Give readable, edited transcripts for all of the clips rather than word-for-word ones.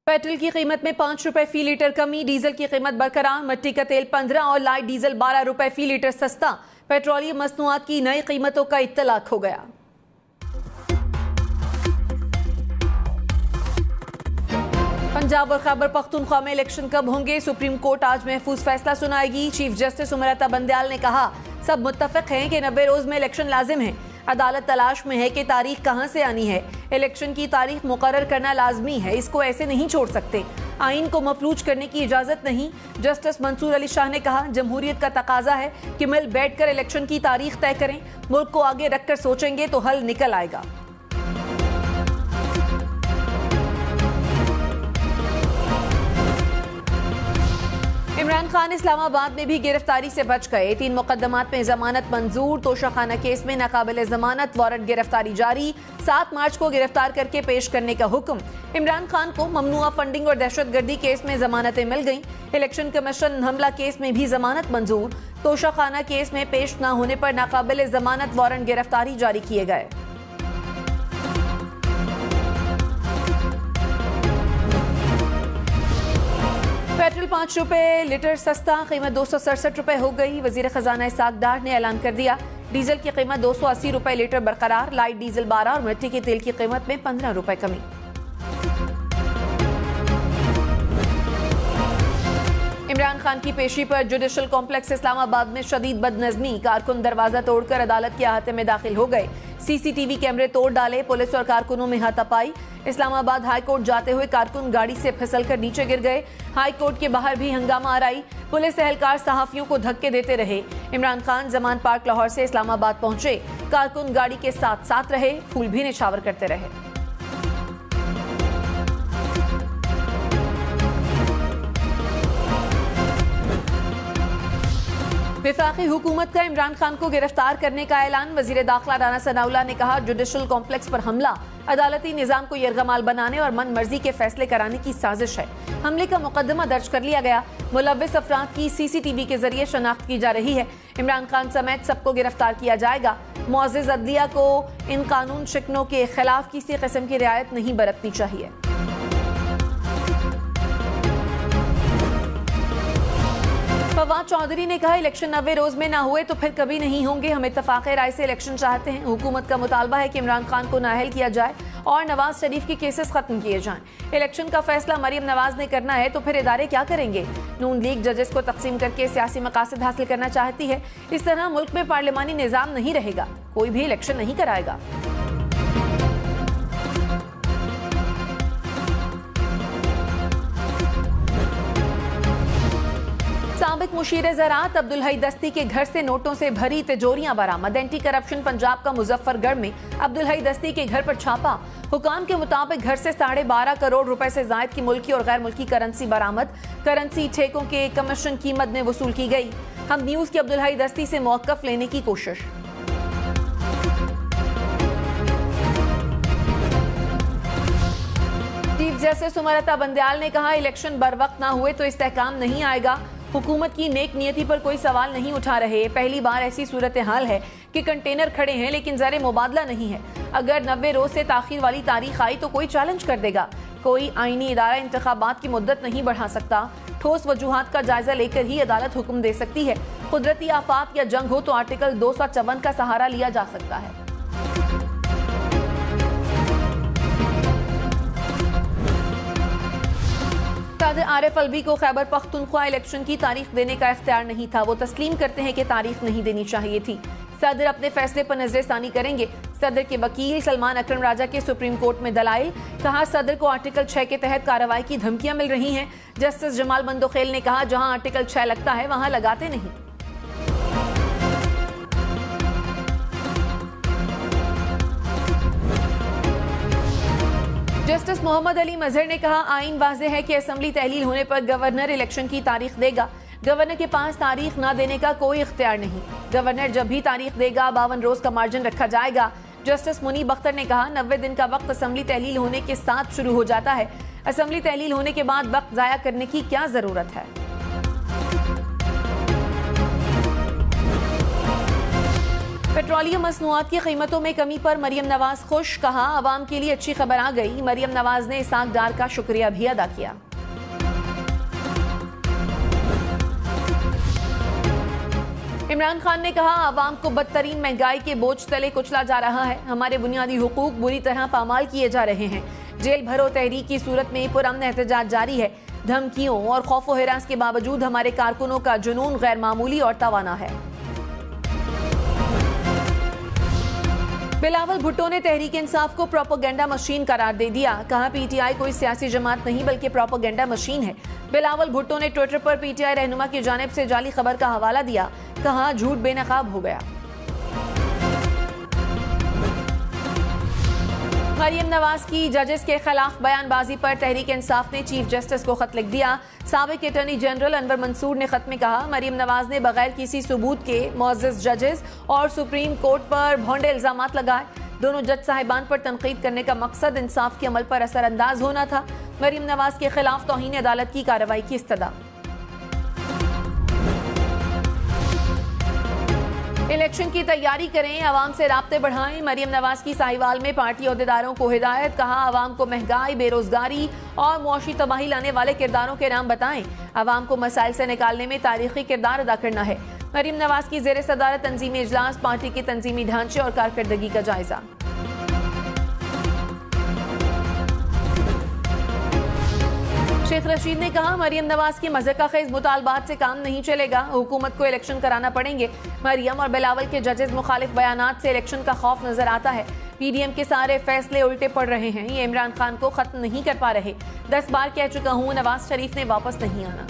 Petrol की कीमत में 5 रुपए फी लीटर कमी, डीजल की कीमत बरकरार, मिट्टी का तेल 15 और लाइट डीजल 12 रुपए फी लीटर सस्ता। पेट्रोलियम मसनूआत की नई कीमतों का इत्तलाक हो गया। पंजाब और खैबर पख्तूनख्वा में इलेक्शन कब होंगे? सुप्रीम कोर्ट आज महफूज फैसला सुनाएगी। चीफ जस्टिस उमरता बंदयाल ने कहा, सब मुत्तफिक हैं कि 90 रोज में इलेक्शन लाजिम है। अदालत तलाश में है कि तारीख कहां से आनी है। इलेक्शन की तारीख मुकर्रर करना लाजमी है, इसको ऐसे नहीं छोड़ सकते। आइन को मफलूज करने की इजाजत नहीं। जस्टिस मंसूर अली शाह ने कहा, जमहूरियत का तकाजा है कि मिल बैठकर इलेक्शन की तारीख तय करें। मुल्क को आगे रखकर सोचेंगे तो हल निकल आएगा। इमरान खान इस्लामाबाद में भी गिरफ्तारी से बच गए। 3 मुकदमात में जमानत मंजूर। तोशाखाना केस में नाकाबिल जमानत वारंट गिरफ्तारी जारी। 7 मार्च को गिरफ्तार करके पेश करने का हुक्म। इमरान खान को ममनुआ फंडिंग और दहशतगर्दी केस में जमानतें मिल गईं। इलेक्शन कमीशन हमला केस में भी जमानत मंजूर। तोशाखाना केस में पेश न होने पर नाकाबिल जमानत वारंट गिरफ्तारी जारी किए गए। पेट्रोल 5 रुपए लीटर सस्ता, कीमत 267 रुपए हो गई। वजीर खजाना इसाक डार ने ऐलान कर दिया, डीजल की कीमत 280 रुपए लीटर बरकरार। लाइट डीजल 12 और मिट्टी के तेल की कीमत में 15 रुपए कमी। इमरान खान की पेशी पर जुडिशल कॉम्प्लेक्स इस्लामाबाद में शदीद बदनज़मी। कारकुन दरवाजा तोड़कर अदालत के अहाते में दाखिल हो गए। सीसीटीवी कैमरे तोड़ डाले। पुलिस और कारकुनों में हाथापाई। इस्लामाबाद हाई कोर्ट जाते हुए कारकुन गाड़ी से फिसलकर नीचे गिर गए। हाई कोर्ट के बाहर भी हंगामा आराई। पुलिस एहलकार सहाफियों को धक्के देते रहे। इमरान खान जमान पार्क लाहौर से इस्लामाबाद पहुंचे। कारकुन गाड़ी के साथ साथ रहे, फूल भी निछावर करते रहे। वफाकी हुकूमत का इमरान खान को गिरफ्तार करने का ऐलान। वजीर दाखिला राना सनाउल्लाह ने कहा, जुडिशल कॉम्प्लेक्स पर हमला अदालती निजाम को यरगमाल बनाने और मन मर्जी के फैसले कराने की साजिश है। हमले का मुकदमा दर्ज कर लिया गया। मुलव्विस अफराद की सीसीटीवी के जरिए शनाख्त की जा रही है। इमरान खान समेत सबको गिरफ्तार किया जाएगा। मुअज़्ज़िज़ अदलिया को इन कानून शिकनों के खिलाफ किसी किस्म की रियायत नहीं बरतनी चाहिए। फवाद चौधरी ने कहा, इलेक्शन 90 रोज में ना हुए तो फिर कभी नहीं होंगे। हम इत्तफाक़े राय से इलेक्शन चाहते हैं। हुकूमत का मुतालबा है कि इमरान खान को नाअहल किया जाए और नवाज शरीफ के केसेस खत्म किए जाएं। इलेक्शन का फैसला मरियम नवाज ने करना है तो फिर इदारे क्या करेंगे? नून लीग जजेस को तकसीम करके सियासी मकासद हासिल करना चाहती है। इस तरह मुल्क में पार्लिमानी निज़ाम नहीं रहेगा। कोई भी इलेक्शन नहीं कराएगा। साबिक मुशीर ज़राअत अब्दुल हई दस्ती के घर से नोटों से भरी तिजोरियां बरामद। एंटी करप्शन पंजाब का मुजफ्फरगढ़ में अब्दुल हई दस्ती के घर पर छापा। हुकाम के मुताबिक घर से 12.5 करोड़ रुपए से जायद की मुल्की और गैर मुल्की करेंसी बरामद। करेंसी ठेकों के कमीशन कीमत में वसूल की गई। हम न्यूज की अब्दुल हई दस्ती से मौक़िफ़ लेने की कोशिश। चीफ जस्टिस उमरता बंदयाल ने कहा, इलेक्शन बर वक्त ना हुए तो इस्तेहकाम नहीं आएगा। हुकूमत की नेक नियति पर कोई सवाल नहीं उठा रहे। पहली बार ऐसी सूरत हाल है कि कंटेनर खड़े हैं लेकिन ज़र मुबादला नहीं है। अगर 90 रोज से ताखीर वाली तारीख आई तो कोई चैलेंज कर देगा। कोई आईनी इदारा इंतखाबात की मुद्दत नहीं बढ़ा सकता। ठोस वजूहात का जायजा लेकर ही अदालत हुक्म दे सकती है। कुदरती आफात या जंग हो तो आर्टिकल 254 का सहारा लिया जा सकता है। सदर आरिफ अलवी को खैबर पख्तूनख्वा इलेक्शन की तारीख देने का इख्तियार नहीं था। वो तस्लीम करते हैं कि तारीख नहीं देनी चाहिए थी। सदर अपने फैसले पर नजरसानी करेंगे। सदर के वकील सलमान अकरम राजा के सुप्रीम कोर्ट में दलाइल। कहा, सदर को आर्टिकल 6 के तहत कार्रवाई की धमकियां मिल रही हैं। जस्टिस जमाल बंदोखेल ने कहा, जहां आर्टिकल 6 लगता है वहां लगाते नहीं। जस्टिस मोहम्मद अली मजहर ने कहा, आइन वाज़ेह है कि असेंबली तहलील होने पर गवर्नर इलेक्शन की तारीख देगा। गवर्नर के पास तारीख ना देने का कोई इख्तियार नहीं। गवर्नर जब भी तारीख देगा 52 रोज का मार्जिन रखा जाएगा। जस्टिस मुनीब अख्तर ने कहा, 90 दिन का वक्त असेंबली तहलील होने के साथ शुरू हो जाता है। असेंबली तहलील होने के बाद वक्त जाया करने की क्या जरूरत है। पेट्रोलियम मसनूआत की कीमतों में कमी पर मरियम नवाज खुश, कहा अवाम के लिए अच्छी खबर आ गई। मरियम नवाज ने इसाक डार का शुक्रिया भी अदा किया। इमरान खान ने कहा अवाम को बदतरीन महंगाई के बोझ तले कुचला जा रहा है, हमारे बुनियादी हुकूक बुरी तरह पामाल किए जा रहे हैं। जेल भरो तहरीक की सूरत में पुरअमन एहतजाज जारी है। धमकियों और खौफ व हिरास के बावजूद हमारे कारकुनों का जुनून गैर मामूली और तवाना है। बिलावल भुट्टो ने तहरीक इंसाफ को प्रोपेगेंडा मशीन करार दे दिया, कहा पीटीआई कोई सियासी जमात नहीं बल्कि प्रोपेगेंडा मशीन है। बिलावल भुट्टो ने ट्विटर पर पीटीआई रहनुमा की जानिब से जाली खबर का हवाला दिया, कहा झूठ बेनकाब हो गया। मरियम नवाज की जजेस के खिलाफ बयानबाजी पर तहरीक इंसाफ ने चीफ जस्टिस को खत लिख दिया। साबिक अटॉर्नी जनरल अनवर मंसूर ने खत में कहा मरियम नवाज ने बगैर किसी सबूत के मुअज़्ज़ज़ जजेस और सुप्रीम कोर्ट पर भोंडे इल्जामात लगाए। दोनों जज साहिबान पर तनकीद करने का मकसद इंसाफ के अमल पर असरअंदाज होना था। मरियम नवाज के खिलाफ तौहीन अदालत की कार्रवाई की इस्तदा। इलेक्शन की तैयारी करें, आवाम से राब्ते बढ़ाएं। मरियम नवाज की साहिवाल में पार्टी अहदेदारों को हिदायत, कहा आवाम को महंगाई, बेरोजगारी और मुआशी तबाही लाने वाले किरदारों के नाम बताएं। आवाम को मसाइल से निकालने में तारीखी किरदार अदा करना है। मरियम नवाज की ज़ेर सदारत तंजीमी इजलास, पार्टी के तंजीमी ढांचे और कारकर्दगी का जायजा। शेख रशीद ने कहा मरियम नवाज की मज़ाक़ खेज़ मुतालबात से काम नहीं चलेगा, हुकूमत को इलेक्शन कराना पड़ेंगे। मरियम और बिलावल के जजेस मुखालिफ बयानात से इलेक्शन का खौफ नजर आता है। पीडीएम के सारे फैसले उल्टे पड़ रहे हैं, ये इमरान खान को खत्म नहीं कर पा रहे। 10 बार कह चुका हूं, नवाज शरीफ ने वापस नहीं आना।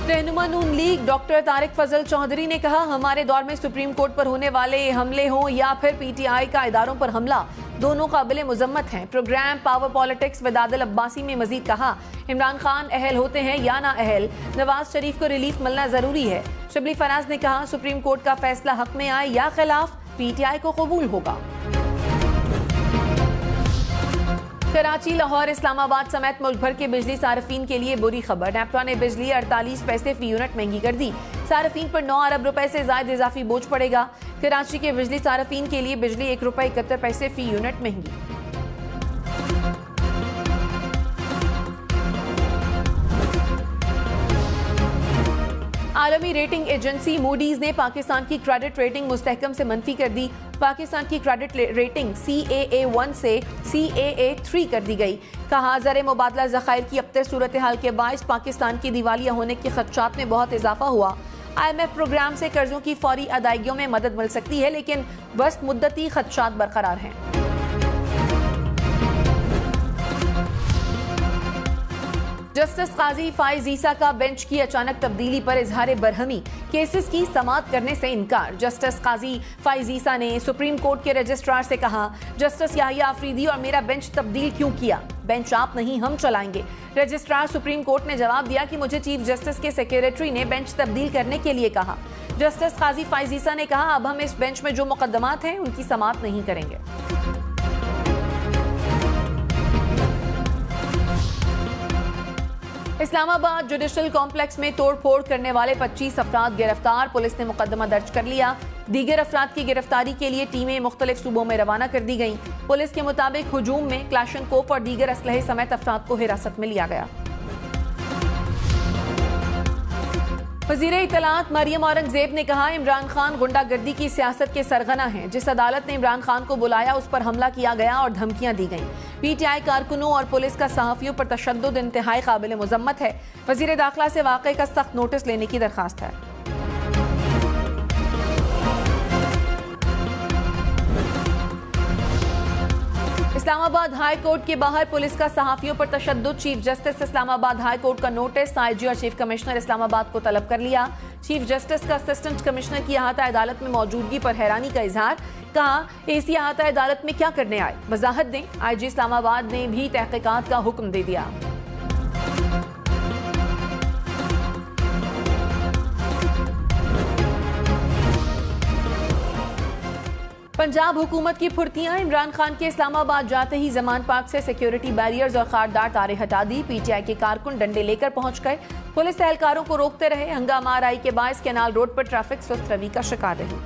रहनुमा नून लीग डॉक्टर तारिक फजल चौधरी ने कहा हमारे दौर में सुप्रीम कोर्ट पर होने वाले हमले हों या फिर पीटीआई का इदारों पर हमला, दोनों काबिल मुजम्मत हैं। Programme power politics with Adil Abbasi में मजीद कहा इमरान खान अहल होते हैं या ना अहल, नवाज शरीफ को रिलीफ मिलना जरूरी है। शिबली फराज ने कहा सुप्रीम कोर्ट का फैसला हक में आए या खिलाफ, पीटीआई को कबूल होगा। कराची, लाहौर, इस्लामाबाद समेत मुल्क भर के बिजली सार्फिन के लिए बुरी खबर। नेपरा ने बिजली 48 पैसे फी यूनिट महंगी कर दी। सार्फिन पर 9 अरब रुपए से ज्यादा इजाफी बोझ पड़ेगा। कराची के बिजली सार्फिन के लिए बिजली 1 रुपए 71 पैसे फी यूनिट महंगी। आलमी रेटिंग एजेंसी मूडीज ने पाकिस्तान की क्रेडिट रेटिंग मुस्तहकम से मनफी कर दी। पाकिस्तान की क्रेडिट रेटिंग CAA1 से CAA3 कर दी गई। कहा ज़र मुबादला ज़खायर की अबतर सूरत हाल के बायस पाकिस्तान की दिवालिया होने के खदशात में बहुत इजाफा हुआ। IMF प्रोग्राम से कर्जों की फौरी अदायगियों में मदद मिल सकती है, लेकिन वस्त मुद्दती खदशात बरकरार हैं। जस्टिस काजी फाइज ईसा का बेंच की अचानक तब्दीली पर इजहार बरहमी, केसेस की समाअत करने से इनकार। जस्टिस काजी फाइज ईसा ने सुप्रीम कोर्ट के रजिस्ट्रार से कहा जस्टिस याहिया अफरीदी और मेरा बेंच तब्दील क्यों किया, बेंच आप नहीं हम चलाएंगे। रजिस्ट्रार सुप्रीम कोर्ट ने जवाब दिया कि मुझे चीफ जस्टिस के सेक्रेटरी ने बेंच तब्दील करने के लिए कहा। जस्टिस काजी फाइज ईसा ने कहा अब हम इस बेंच में जो मुकदमात हैं उनकी समाअत नहीं करेंगे। इस्लामाबाद जुडिशल कॉम्प्लेक्स में तोड़फोड़ करने वाले 25 अफराद गिरफ्तार, पुलिस ने मुकदमा दर्ज कर लिया। दीगर अफराद की गिरफ्तारी के लिए टीमें मुख्तलिफ सूबों में रवाना कर दी गईं। पुलिस के मुताबिक हुजूम में क्लाशनकोफ और दीगर असलहे समेत अफराद को हिरासत में लिया गया। वज़ीर इत्तलात मरियम औरंगजेब ने कहा इमरान खान गुंडागर्दी की सियासत के सरगना हैं। जिस अदालत ने इमरान खान को बुलाया उस पर हमला किया गया और धमकियां दी गईं। पीटीआई कारकुनों और पुलिस का सहाफियों पर तशद्दुद इंतहाई काबिल मुजम्मत है। वज़ीर दाखिला से वाक़े का सख्त नोटिस लेने की दरखास्त है। इस्लामाबाद हाई कोर्ट के बाहर पुलिस का सहाफियों पर तशद्दुद, chief justice Islamabad high court का नोटिस। आईजी और चीफ कमिश्नर इस्लामाबाद को तलब कर लिया। चीफ जस्टिस का असिस्टेंट कमिश्नर की अहाता अदालत में मौजूदगी पर हैरानी का इजहार, कहा एसी अहाता अदालत में क्या करने आए, वजाहत दें। आईजी इस्लामाबाद ने भी तहकीकात का हुक्म दे दिया। पंजाब हुकूमत की फुर्तियां, इमरान खान के इस्लामाबाद जाते ही जमान पार्क से सिक्योरिटी बैरियर्स और खारदार तारे हटा दी। पीटीआई के कारकुन डंडे लेकर पहुंच गए, पुलिस एहलकारों को रोकते रहे। हंगामा आराई के बायस कैनाल रोड पर ट्रैफिक सुस्त रवि का शिकार रही।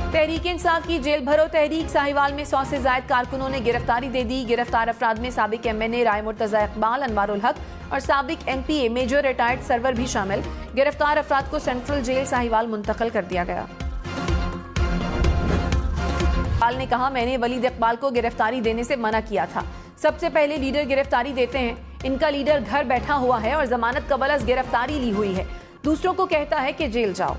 तहरीक इंसाफ की जेल भरो तहरीक, साहिवाल में 100 से ज्यादा कारकुनों ने गिरफ्तारी दे दी। गिरफ्तार अफराद में साबिक एमएनए राय मुर्तजा इकबाल, अनवारुल हक और साबिक एमपीए मेजर रिटायर्ड सरवर भी शामिल। गिरफ्तार अफराद को सेंट्रल जेल साहिवाल मुंतकिल कर दिया गया। इकबाल ने कहा, मैंने वलीद इकबाल को गिरफ्तारी देने से मना किया था। सबसे पहले लीडर गिरफ्तारी देते हैं। इनका लीडर घर बैठा हुआ है और जमानत कबल गिरफ्तारी ली हुई है। दूसरों को कहता है कि जेल जाओ।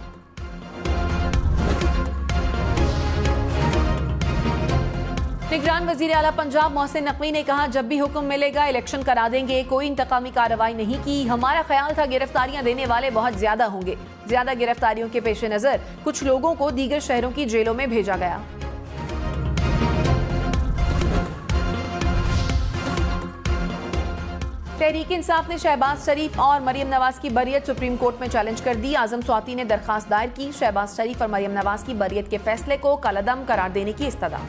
निगरान वजीर आला पंजाब मोहसिन नकवी ने कहा, जब भी हुक्म मिलेगा इलेक्शन करा देंगे। कोई इंतकामी कार्रवाई नहीं की। हमारा ख्याल था गिरफ्तारियां देने वाले बहुत ज्यादा होंगे। ज्यादा गिरफ्तारियों के पेश नजर कुछ लोगों को दीगर शहरों की जेलों में भेजा गया। तहरीक इंसाफ ने शहबाज शरीफ और मरियम नवाज की बरियत सुप्रीम कोर्ट में चैलेंज कर दी। आजम स्वाति ने दरखास्त दायर की। शहबाज शरीफ और मरियम नवाज की बरियत के फैसले को कलअदम करार देने की इस्तदा।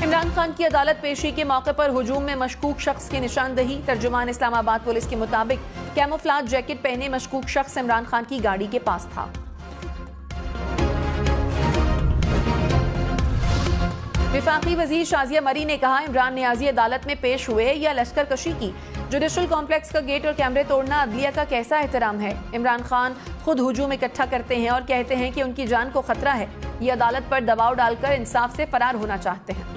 इमरान खान की अदालत पेशी के मौके पर हुजूम में मशकूक शख्स की निशानदही। तर्जुमान इस्लामाबाद पुलिस के मुताबिक कैमोफ्लेज जैकेट पहने मशकूक शख्स इमरान खान की गाड़ी के पास था। विफाकी वजीर शाजिया मरी ने कहा, इमरान नियाजी अदालत में पेश हुए या लश्कर कशी की। जुडिशल कॉम्प्लेक्स का गेट और कैमरे तोड़ना अदलिया का कैसा एहतराम है। इमरान खान खुद हुजूम इकट्ठा करते हैं और कहते हैं कि उनकी जान को खतरा है। ये अदालत पर दबाव डालकर इंसाफ से फरार होना चाहते हैं।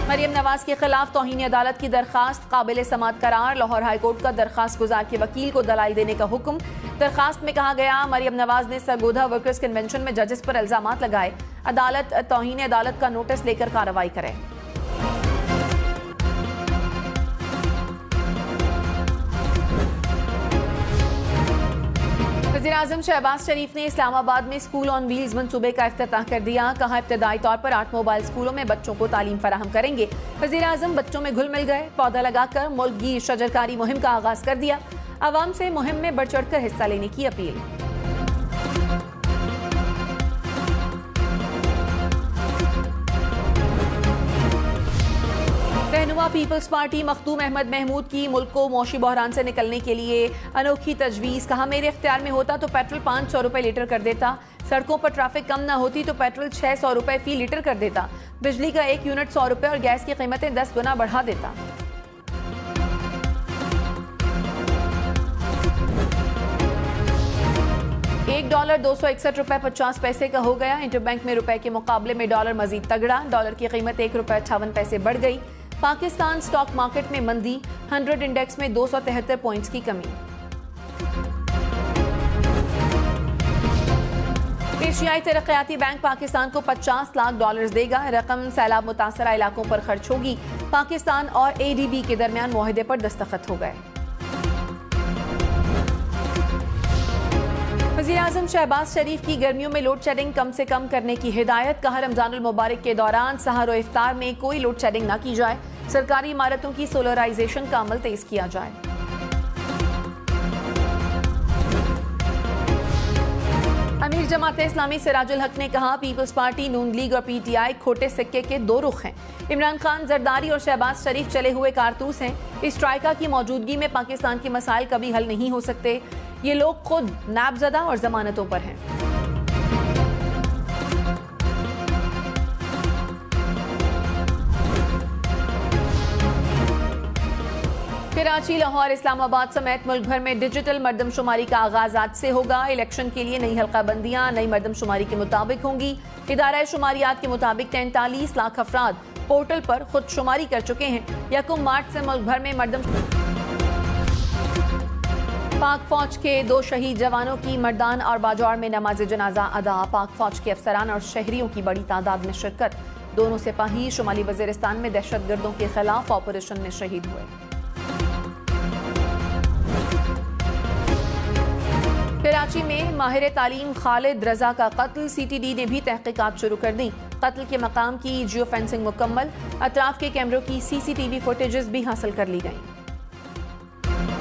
मरियम नवाज के खिलाफ तौहीन अदालत की दरखास्त काबिल समाअत करार। लाहौर हाईकोर्ट का दरखास्त गुजार के वकील को दलाइल देने का हुक्म। दरखास्त में कहा गया, मरियम नवाज ने सरगोधा वर्कर्स कन्वेंशन में जजेस पर इल्जामात लगाए। अदालत तौहीन अदालत का नोटिस लेकर कार्रवाई करे। वज़ीर-ए-आज़म शहबाज शरीफ ने इस्लामाबाद में स्कूल ऑन व्हील्स मंसूबे का इफ्तिताह कर दिया। कहा, इब्तदाई तौर पर 8 मोबाइल स्कूलों में बच्चों को तालीम फराहम करेंगे। वज़ीर-ए-आज़म बच्चों में घुल मिल गए। पौधा लगाकर मुल्क की शजरकारी मुहिम का आगाज कर दिया। आवाम से मुहिम में बढ़ चढ़कर हिस्सा लेने की अपील। रहनुमा पीपल्स पार्टी मखदूम अहमद महमूद की मुल्क को मौशी बहरान से निकलने के लिए अनोखी तजवीज़। कहा, मेरे इख्तियार में होता तो पेट्रोल 500 रुपए लीटर कर देता। सड़कों पर ट्रैफिक कम ना होती तो पेट्रोल 600 रुपए फी लीटर कर देता। बिजली का 1 यूनिट 100 रुपए और गैस की कीमतें 10 गुना बढ़ा देता। $1 261 रुपए 50 पैसे का हो गया। इंटरबैंक में रुपए के मुकाबले में डॉलर मजीद तगड़ा। डॉलर की कीमत ₹1.58 बढ़ गई। पाकिस्तान स्टॉक मार्केट में मंदी। 100 इंडेक्स में 273 पॉइंट्स की कमी। एशियाई तरक्याती बैंक पाकिस्तान को $50 लाख देगा। रकम सैलाब मुतासरा इलाकों पर खर्च होगी। पाकिस्तान और ADB के दरमियान मुआहदे पर दस्तखत हो गए। वज़ीर-ए-आज़म शहबाज शरीफ की गर्मियों में लोड शेडिंग कम से कम करने की हिदायत। कहा, रमजानुल मुबारक के दौरान सहर और इफ्तार में कोई लोड शेडिंग न की जाए। सरकारी इमारतों की सोलराइजेशन का अमल तेज किया जाए। अमीर जमाते इस्लामी सिराजुल हक ने कहा, पीपल्स पार्टी, नून लीग और PTI खोटे सिक्के के 2 रुख हैं। इमरान खान, जरदारी और शहबाज शरीफ चले हुए कारतूस हैं। इस ट्राइका की मौजूदगी में पाकिस्तान के मसाइल कभी हल नहीं हो सकते। ये लोग खुद नाबजदा और जमानतों पर हैं। कराची, लाहौर, इस्लामाबाद समेत मुल्क भर में डिजिटल मर्दमशुमारी का आगाज आज से होगा। इलेक्शन के लिए नई हल्काबंदियां नई मर्दमशुमारी के मुताबिक होंगी। इदारा शुमारियात के मुताबिक 43 लाख अफराद पोर्टल पर खुद शुमारी कर चुके हैं। 1 मार्च से मुल्क भर में पाक फौज के 2 शहीद जवानों की मर्दान और बाजौर में नमाज जनाजा अदा। पाक फौज के अफसरान और शहरियों की बड़ी तादाद में शिरकत। दोनों सिपाही शुमाली वजीरिस्तान में दहशतगर्दों के खिलाफ ऑपरेशन में शहीद हुए। कराची में माहिर तालीम खालिद रजा का कत्ल। CTD ने भी तहकीकात शुरू कर दी। कत्ल के मकाम की जियो फेंसिंग मुकम्मल, अतराफ के कैमरों की CCTV फुटेजेस भी हासिल कर ली गई।